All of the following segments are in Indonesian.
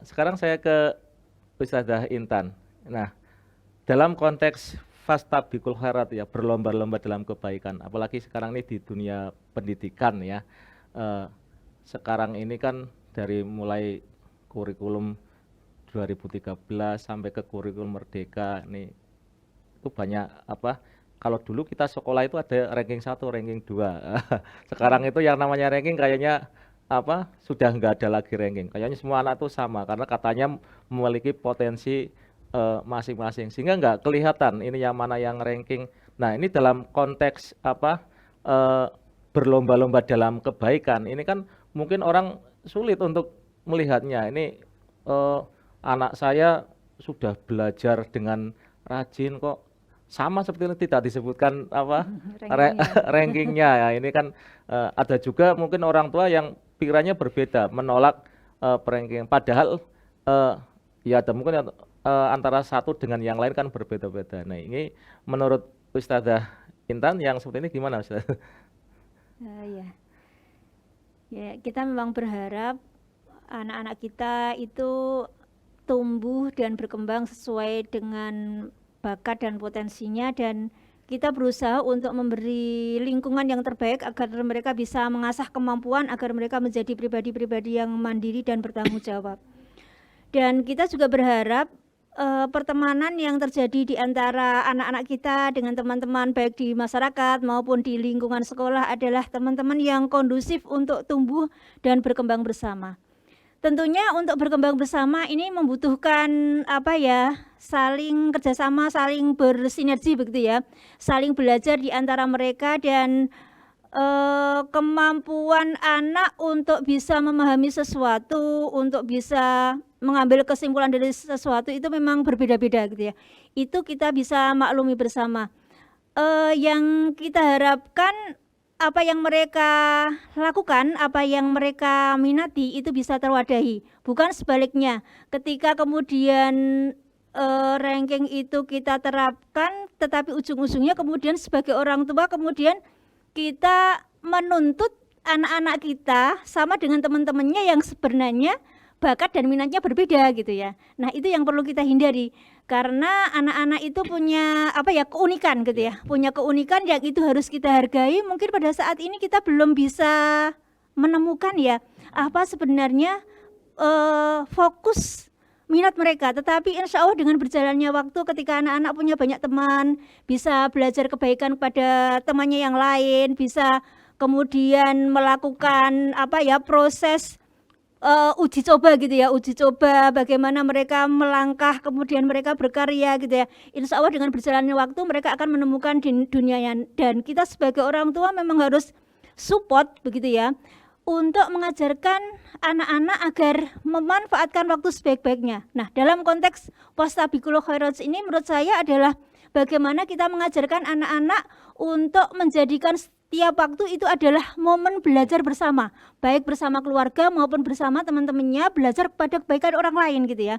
Sekarang saya ke Ustazah Intan. Nah, dalam konteks fastabiqul khairat ya, berlomba-lomba dalam kebaikan, apalagi sekarang ini di dunia pendidikan ya. Eh, Sekarang ini kan dari mulai kurikulum 2013 sampai ke kurikulum Merdeka nih, itu banyak apa, kalau dulu kita sekolah itu ada ranking 1, ranking 2. Sekarang itu yang namanya ranking kayaknya apa sudah nggak ada lagi ranking, kayaknya semua anak tuh sama karena katanya memiliki potensi masing-masing, sehingga nggak kelihatan ini yang mana yang ranking. Nah, ini dalam konteks apa, eh, berlomba-lomba dalam kebaikan ini kan mungkin orang sulit untuk melihatnya. Ini eh, anak saya sudah belajar dengan rajin kok, sama seperti itu tidak disebutkan apa rankingnya. rankingnya ya. Ini kan ada juga mungkin orang tua yang pikirannya berbeda, menolak ranking, padahal ya ada mungkin antara satu dengan yang lain kan berbeda-beda. Nah, ini menurut Ustazah Intan yang seperti ini gimana, Ustaz? Ya. Ya, kita memang berharap anak-anak kita itu tumbuh dan berkembang sesuai dengan bakat dan potensinya, dan kita berusaha untuk memberi lingkungan yang terbaik agar mereka bisa mengasah kemampuan, agar mereka menjadi pribadi-pribadi yang mandiri dan bertanggung jawab. Dan kita juga berharap pertemanan yang terjadi di antara anak-anak kita dengan teman-teman baik di masyarakat maupun di lingkungan sekolah adalah teman-teman yang kondusif untuk tumbuh dan berkembang bersama. Tentunya untuk berkembang bersama ini membutuhkan apa ya, saling kerjasama, saling bersinergi begitu ya, saling belajar di antara mereka, dan kemampuan anak untuk bisa memahami sesuatu, untuk bisa mengambil kesimpulan dari sesuatu itu memang berbeda-beda gitu ya. Itu kita bisa maklumi bersama. Yang kita harapkan apa yang mereka lakukan, apa yang mereka minati itu bisa terwadahi. Bukan sebaliknya. Ketika kemudian ranking itu kita terapkan, tetapi ujung-ujungnya kemudian sebagai orang tua kemudian kita menuntut anak-anak kita sama dengan teman-temannya yang sebenarnya bakat dan minatnya berbeda gitu ya. Nah, itu yang perlu kita hindari karena anak-anak itu punya apa ya, keunikan gitu ya. Punya keunikan yang itu harus kita hargai. Mungkin pada saat ini kita belum bisa menemukan ya apa sebenarnya fokus minat mereka, tetapi insya Allah dengan berjalannya waktu ketika anak-anak punya banyak teman, bisa belajar kebaikan kepada temannya yang lain, bisa kemudian melakukan apa ya, proses uji coba gitu ya, uji coba bagaimana mereka melangkah kemudian mereka berkarya gitu ya. Insya Allah dengan berjalannya waktu mereka akan menemukan di dunianya, dan kita sebagai orang tua memang harus support begitu ya, untuk mengajarkan anak-anak agar memanfaatkan waktu sebaik-baiknya. Nah, dalam konteks fastabiqul khairat ini menurut saya adalah bagaimana kita mengajarkan anak-anak untuk menjadikan setiap waktu itu adalah momen belajar bersama, baik bersama keluarga maupun bersama teman-temannya, belajar kepada kebaikan orang lain gitu ya.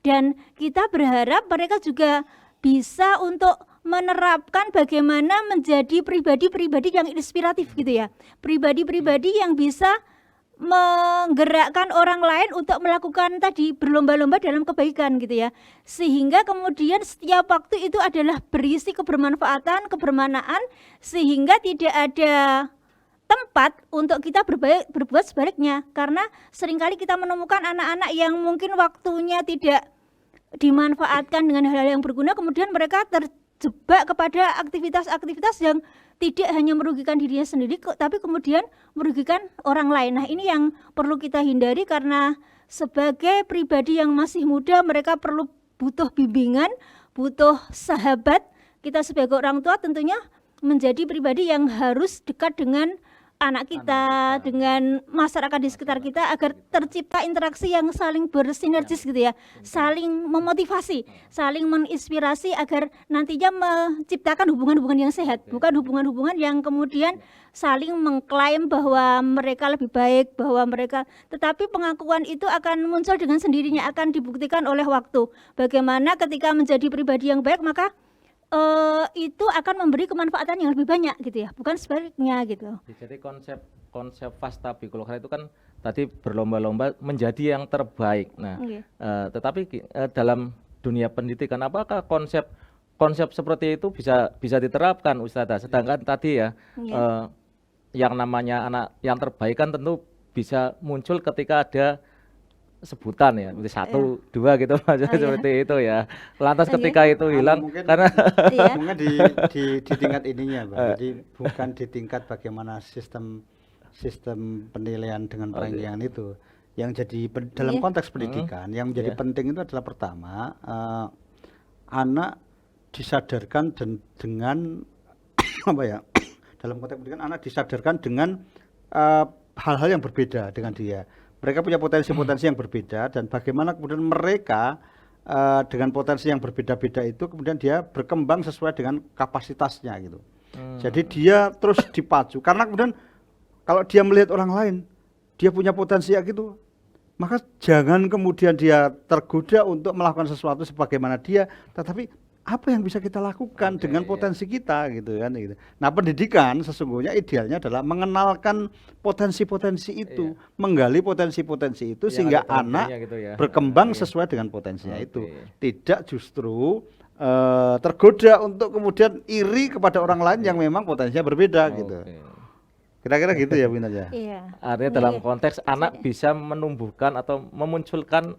Dan kita berharap mereka juga bisa untuk menerapkan bagaimana menjadi pribadi-pribadi yang inspiratif gitu ya, pribadi-pribadi yang bisa menggerakkan orang lain untuk melakukan tadi berlomba-lomba dalam kebaikan gitu ya, sehingga kemudian setiap waktu itu adalah berisi kebermanfaatan, kebermanaan, sehingga tidak ada tempat untuk kita berbuat sebaliknya. Karena seringkali kita menemukan anak-anak yang mungkin waktunya tidak dimanfaatkan dengan hal-hal yang berguna, kemudian mereka terjebak kepada aktivitas-aktivitas yang tidak hanya merugikan dirinya sendiri tapi kemudian merugikan orang lain. Nah, ini yang perlu kita hindari karena sebagai pribadi yang masih muda mereka butuh bimbingan, butuh sahabat. Kita sebagai orang tua tentunya menjadi pribadi yang harus dekat dengan anak kita, dengan masyarakat di sekitar kita agar tercipta interaksi yang saling bersinergis gitu ya, saling memotivasi, saling menginspirasi agar nantinya menciptakan hubungan-hubungan yang sehat, bukan hubungan-hubungan yang kemudian saling mengklaim bahwa mereka lebih baik, bahwa mereka, tetapi pengakuan itu akan muncul dengan sendirinya, akan dibuktikan oleh waktu. Bagaimana ketika menjadi pribadi yang baik maka itu akan memberi kemanfaatan yang lebih banyak gitu ya, bukan sebaliknya gitu. Jadi konsep fastabiqul khairat itu kan tadi berlomba-lomba menjadi yang terbaik. Nah, Nggih. tetapi dalam dunia pendidikan apakah konsep seperti itu bisa diterapkan, Ustazah? Sedangkan tadi ya Iya. yang namanya anak yang terbaik kan tentu bisa muncul ketika ada sebutan ya, seperti satu, dua gitu maksudnya iya. seperti itu ya. Lantas Iya. ketika itu hilang Mungkin karena Iya. mungkin di tingkat ininya, Pak. Jadi bukan di tingkat bagaimana sistem penilaian dengan perancangan itu. Yang jadi dalam Iya. konteks pendidikan yang menjadi Iya. penting itu adalah pertama, anak disadarkan dengan apa ya? Dalam konteks pendidikan anak disadarkan dengan hal-hal yang berbeda dengan dia. Mereka punya potensi-potensi yang berbeda dan bagaimana kemudian mereka dengan potensi yang berbeda-beda itu kemudian dia berkembang sesuai dengan kapasitasnya gitu. Jadi dia terus dipacu karena kemudian kalau dia melihat orang lain dia punya potensi kayak gitu, maka jangan kemudian dia tergoda untuk melakukan sesuatu sebagaimana dia, tetapi apa yang bisa kita lakukan Oke, dengan iya. potensi kita gitu kan gitu. Nah, pendidikan sesungguhnya idealnya adalah mengenalkan potensi-potensi itu, menggali potensi-potensi itu Yang sehingga ada problemnya anak gitu ya. berkembang Iya. sesuai dengan potensinya itu. Oke. Tidak justru tergoda untuk kemudian iri kepada orang lain yang memang potensinya berbeda gitu. Oke. Kira-kira gitu ya Bun aja. Iya. Artinya dalam konteks anak bisa menumbuhkan atau memunculkan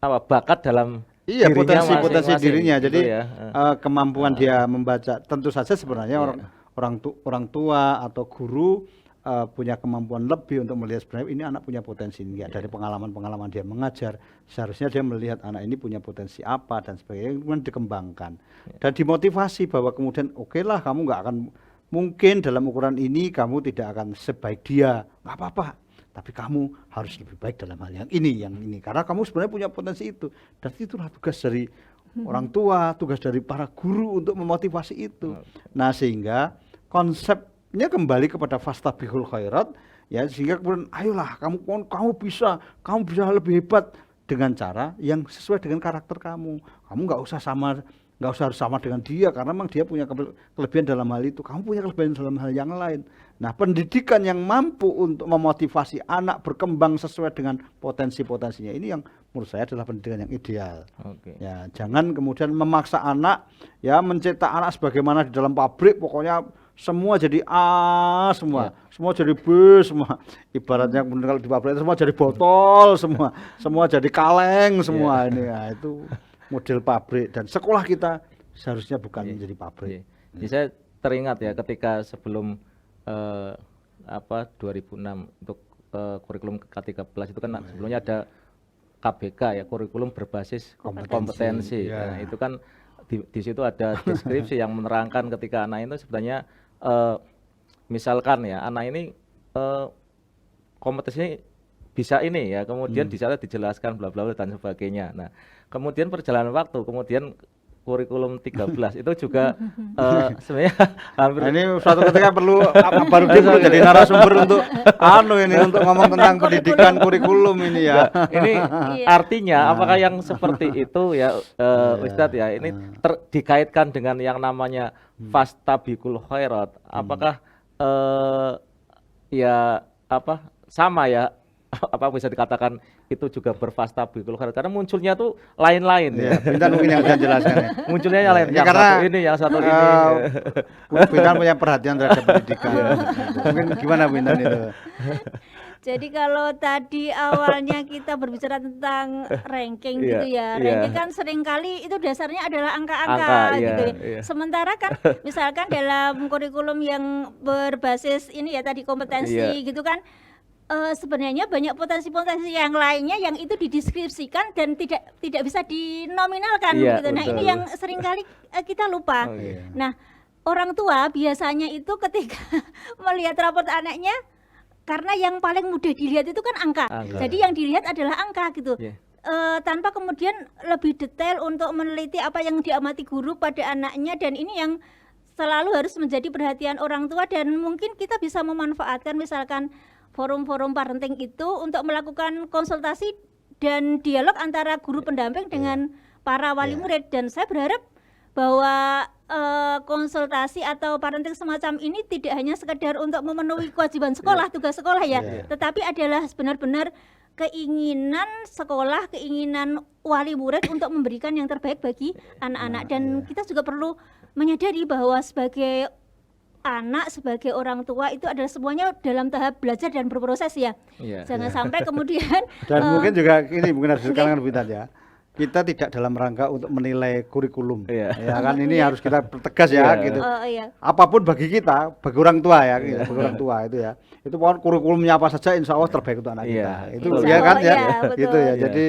bakat dalam Iya, dirinya potensi masing-masing, dirinya. gitu Jadi ya. kemampuan dia membaca, tentu saja sebenarnya orang tua atau guru punya kemampuan lebih untuk melihat sebenarnya ini anak punya potensi enggak. Dari pengalaman-pengalaman dia mengajar, seharusnya dia melihat anak ini punya potensi apa dan sebagainya, kemudian dikembangkan dan dimotivasi bahwa kemudian oke lah, kamu nggak akan mungkin dalam ukuran ini kamu tidak akan sebaik dia, nggak apa-apa. Tapi kamu harus lebih baik dalam hal yang ini, karena kamu sebenarnya punya potensi itu. Dan itulah tugas dari orang tua, tugas dari para guru untuk memotivasi itu. Nah, sehingga konsepnya kembali kepada fastabiqul khairat, ya, sehingga kemudian ayolah kamu bisa lebih hebat dengan cara yang sesuai dengan karakter kamu. Kamu nggak usah harus sama dengan dia karena memang dia punya kelebihan dalam hal itu. Kamu punya kelebihan dalam hal yang lain. Nah, pendidikan yang mampu untuk memotivasi anak berkembang sesuai dengan potensi-potensinya ini yang menurut saya adalah pendidikan yang ideal. Oke. Ya, jangan kemudian memaksa anak, ya, mencetak anak sebagaimana di dalam pabrik, pokoknya semua jadi A semua, semua jadi B semua. Ibaratnya kemudian kalau di pabrik itu semua jadi botol semua jadi kaleng semua ini. Ya, itu model pabrik dan sekolah kita seharusnya bukan menjadi pabrik. Jadi saya teringat ya ketika sebelum 2006 untuk kurikulum K13 itu kan sebelumnya ada KBK ya, kurikulum berbasis kompetensi. Ya. Nah, itu kan di situ ada deskripsi yang menerangkan ketika anak itu sebenarnya misalkan ya anak ini kompetensi bisa ini ya, kemudian di sana dijelaskan bla bla bla dan sebagainya. Nah, kemudian perjalanan waktu, kemudian kurikulum 13 itu juga sebenarnya hampir Nah, ini suatu ketika perlu baru dia perlu jadi narasumber untuk untuk ngomong tentang pendidikan kurikulum ini ya. ini artinya apakah yang seperti itu ya Ustadz ya ini dikaitkan dengan yang namanya fastabiqul khairat, apakah sama ya, apa bisa dikatakan itu juga berfastabiqul khairat karena munculnya tuh lain-lain ya. Bintan mungkin yang bisa jelaskan ya. Munculnya yang lain, Ya, yang karena, satu ini, yang satu ini. Bintan punya perhatian terhadap pendidikan. Mungkin gimana Bintan itu? Jadi kalau tadi awalnya kita berbicara tentang ranking Iya, gitu ya, iya. ranking kan seringkali itu dasarnya adalah angka-angka Angka, iya, gitu ya. iya. Sementara kan misalkan dalam kurikulum yang berbasis ini ya tadi kompetensi Iya. gitu kan, sebenarnya banyak potensi-potensi yang lainnya yang itu dideskripsikan dan tidak bisa dinominalkan Iya, gitu. Nah, betul. ini yang seringkali kita lupa. Oh, iya. Nah, orang tua biasanya itu ketika melihat raport anaknya, karena yang paling mudah dilihat itu kan angka. Angka. Jadi yang dilihat adalah angka gitu. Iya. Tanpa kemudian lebih detail untuk meneliti apa yang diamati guru pada anaknya, dan ini yang selalu harus menjadi perhatian orang tua, dan mungkin kita bisa memanfaatkan misalkan forum-forum parenting itu untuk melakukan konsultasi dan dialog antara guru pendamping dengan para wali murid. Dan saya berharap bahwa konsultasi atau parenting semacam ini tidak hanya sekedar untuk memenuhi kewajiban sekolah, tugas sekolah ya, tetapi adalah benar-benar keinginan sekolah, keinginan wali murid untuk memberikan yang terbaik bagi anak-anak. Dan kita juga perlu menyadari bahwa sebagai anak, sebagai orang tua itu adalah semuanya dalam tahap belajar dan berproses ya. Jangan sampai kemudian Dan mungkin juga ini mungkin harus sekarang lebih ya. Kita tidak dalam rangka untuk menilai kurikulum, ya kan ini harus kita pertegas ya, gitu. Apapun bagi kita, bagi orang tua ya, gitu, bagi orang tua itu ya, itu pokoknya kurikulumnya apa saja, insya Allah terbaik untuk anak kita, itu ya kan ya, gitu ya. Jadi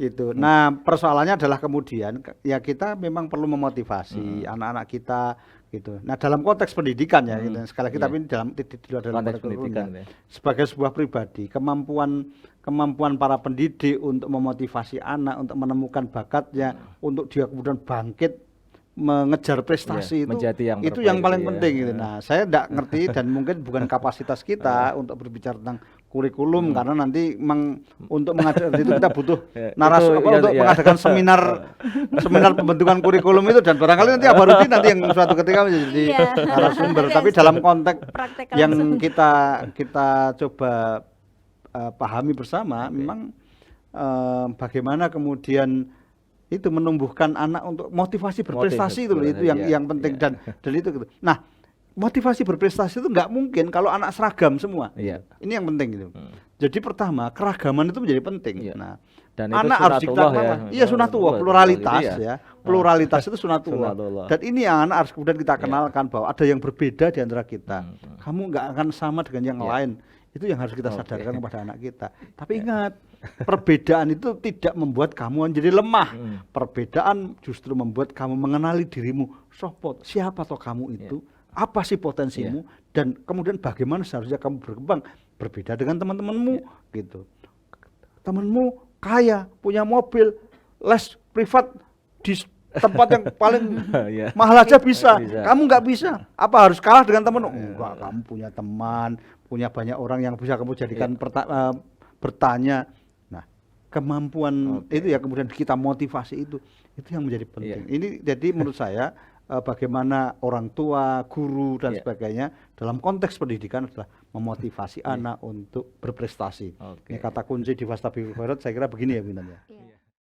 itu. Nah persoalannya adalah kemudian ya kita memang perlu memotivasi anak-anak kita, gitu. Nah dalam konteks pendidikan ya, gitu. Sekali lagi tapi dalam konteks pendidikan, sebagai sebuah pribadi, kemampuan para pendidik untuk memotivasi anak, untuk menemukan bakatnya, untuk dia kemudian bangkit mengejar prestasi itu yang paling penting gitu. Nah, saya tidak ngerti dan mungkin bukan kapasitas kita untuk berbicara tentang kurikulum karena nanti untuk mengajar itu kita butuh untuk mengadakan seminar pembentukan kurikulum itu, dan barangkali nanti Abarudin nanti yang suatu ketika menjadi narasumber. Tapi dalam konteks yang kita coba pahami bersama, memang bagaimana kemudian itu menumbuhkan anak untuk motivasi berprestasi itu yang penting dan itu gitu. Nah, motivasi berprestasi itu nggak mungkin kalau anak seragam semua. Ini yang penting gitu. Jadi pertama keragaman itu menjadi penting. Nah, dan anak harus dikatakan sunatullah, pluralitas ya. Pluralitas itu sunatullah. Dan ini yang anak harus kemudian kita kenalkan bahwa ada yang berbeda di antara kita. Kamu nggak akan sama dengan yang lain. Itu yang harus kita sadarkan kepada anak kita. Tapi ingat, perbedaan itu tidak membuat kamu menjadi lemah. Perbedaan justru membuat kamu mengenali dirimu. Siapa toh kamu itu? Apa sih potensimu? Dan kemudian bagaimana seharusnya kamu berkembang? Berbeda dengan teman-temanmu, gitu. Temanmu kaya, punya mobil, les privat di tempat yang paling mahal aja bisa. Kamu nggak bisa. Apa harus kalah dengan teman? Enggak, kamu punya teman, punya banyak orang yang bisa kamu jadikan bertanya. Nah, kemampuan itu ya kemudian kita motivasi itu yang menjadi penting. Ini jadi menurut saya bagaimana orang tua, guru dan sebagainya dalam konteks pendidikan adalah memotivasi anak untuk berprestasi. Ini kata kunci di Fastabiqul Khairat saya kira begini ya Bintan ya.